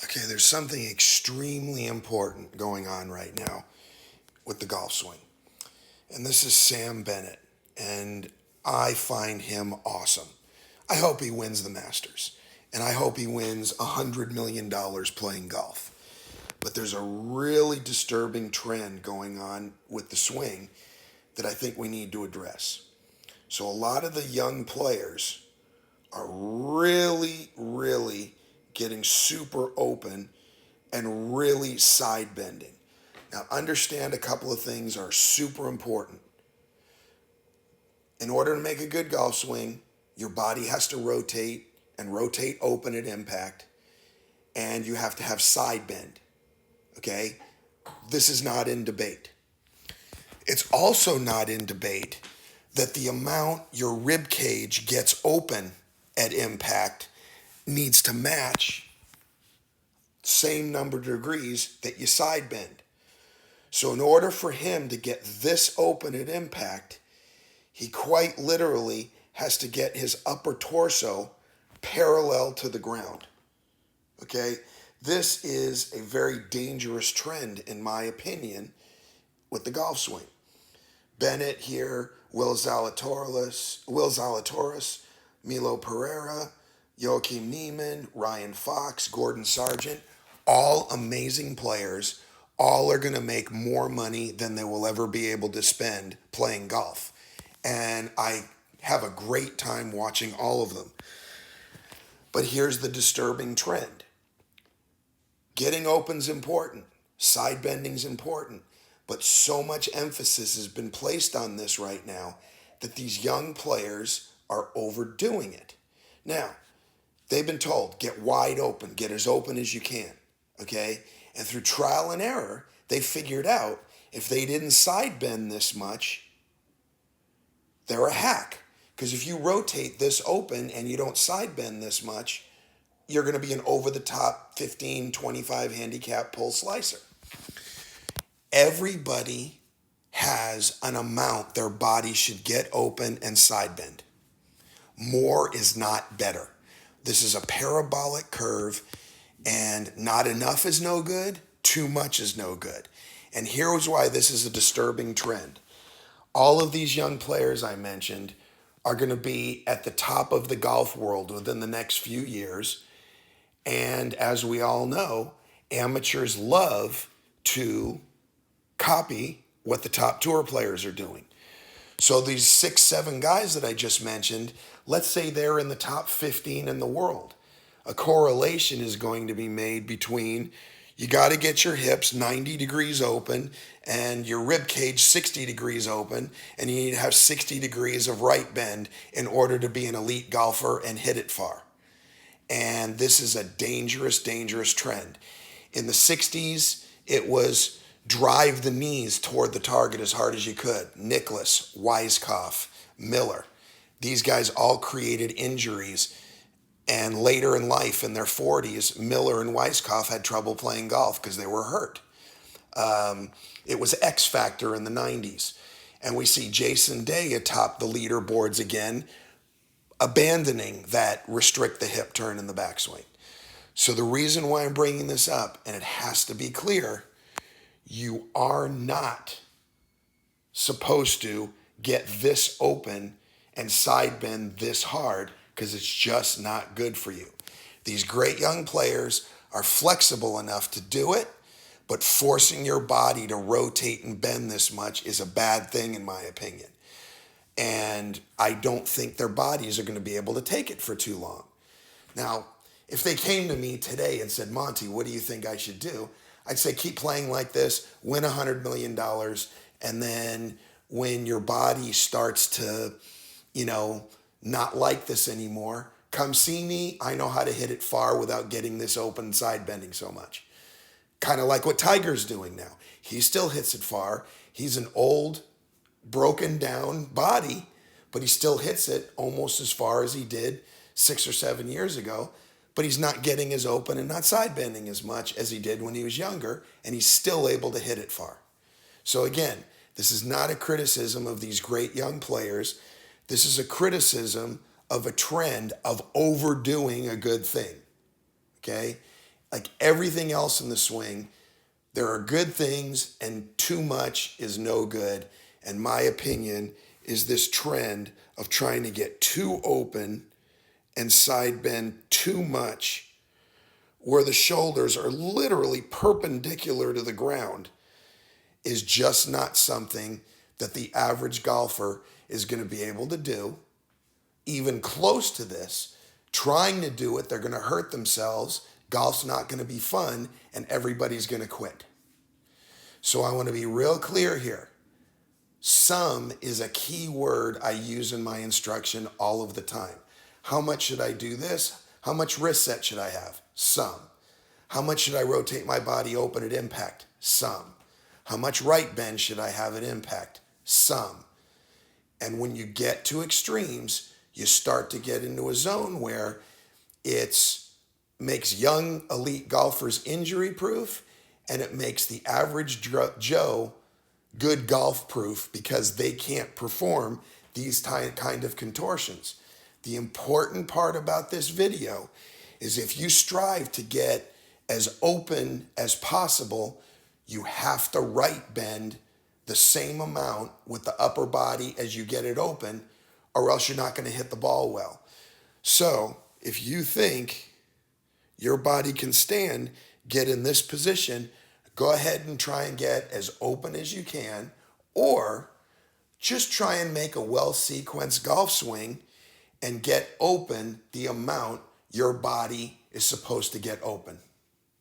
Okay, there's something extremely important going on right now with the golf swing. And this is Sam Bennett. And I find him awesome. I hope he wins the Masters. And I hope he wins $100 million playing golf. But there's a really disturbing trend going on with the swing that I think we need to address. So a lot of the young players are really getting super open and really side bending. Now, understand a couple of things are super important. In order to make a good golf swing, your body has to rotate and rotate open at impact, and you have to have side bend. Okay? This is not in debate. It's also not in debate that the amount your rib cage gets open at impact needs to match same number of degrees that you side bend. So in order for him to get this open at impact, he quite literally has to get his upper torso parallel to the ground. Okay? This is a very dangerous trend, in my opinion, with the golf swing. Bennett here, Will Zalatoris, Milo Pereira, Joachim Neiman, Ryan Fox, Gordon Sargent, all amazing players. All are going to make more money than they will ever be able to spend playing golf. And I have a great time watching all of them. But here's the disturbing trend. Getting open's important. Side bending's important. But so much emphasis has been placed on this right now that these young players are overdoing it. Now, they've been told, get wide open, get as open as you can, okay? And through trial and error, they figured out if they didn't side bend this much, they're a hack. Because if you rotate this open and you don't side bend this much, you're going to be an over-the-top 15, 25 handicap pull slicer. Everybody has an amount their body should get open and side bend. More is not better. This is a parabolic curve, and not enough is no good, too much is no good. And here's why this is a disturbing trend. All of these young players I mentioned are going to be at the top of the golf world within the next few years. And as we all know, amateurs love to copy what the top tour players are doing. So these 6, 7 guys that I just mentioned, let's say they're in the top 15 in the world. A correlation is going to be made between you got to get your hips 90 degrees open and your rib cage 60 degrees open, and you need to have 60 degrees of right bend in order to be an elite golfer and hit it far. And this is a dangerous trend. In the 60s, it was drive the knees toward the target as hard as you could. Nicklaus, Weiskopf, Miller. These guys all created injuries. And later in life, in their 40s, Miller and Weiskopf had trouble playing golf because they were hurt. It was X Factor in the 90s. And we see Jason Day atop the leaderboards again, abandoning that restrict the hip turn in the backswing. So the reason why I'm bringing this up, and it has to be clear, you are not supposed to get this open and side bend this hard because it's just not good for you. These great young players are flexible enough to do it, but forcing your body to rotate and bend this much is a bad thing in my opinion. And I don't think their bodies are going to be able to take it for too long. Now, if they came to me today and said, Monty, what do you think I should do? I'd say keep playing like this, win $100 million, and then when your body starts to, not like this anymore, come see me. I know how to hit it far without getting this open side bending so much. Kind of like what Tiger's doing now. He still hits it far. He's an old, broken down body, but he still hits it almost as far as he did 6 or 7 years ago. But he's not getting as open and not side bending as much as he did when he was younger, and he's still able to hit it far. So again, this is not a criticism of these great young players. This is a criticism of a trend of overdoing a good thing, okay? Like everything else in the swing, there are good things and too much is no good. And my opinion is this trend of trying to get too open and side bend too much, where the shoulders are literally perpendicular to the ground, is just not something that the average golfer is going to be able to do. Even close to this, trying to do it, they're going to hurt themselves. Golf's not going to be fun, and everybody's going to quit. So I want to be real clear here. Some is a key word I use in my instruction all of the time. How much should I do this? How much wrist set should I have? Some. How much should I rotate my body open at impact? Some. How much right bend should I have at impact? Some. And when you get to extremes, you start to get into a zone where it makes young elite golfers injury proof, and it makes the average Joe good golf proof because they can't perform these kind of contortions. The important part about this video is if you strive to get as open as possible, you have to right bend the same amount with the upper body as you get it open, or else you're not going to hit the ball well. So if you think your body can stand, get in this position, go ahead and try and get as open as you can, or just try and make a well-sequenced golf swing and get open the amount your body is supposed to get open.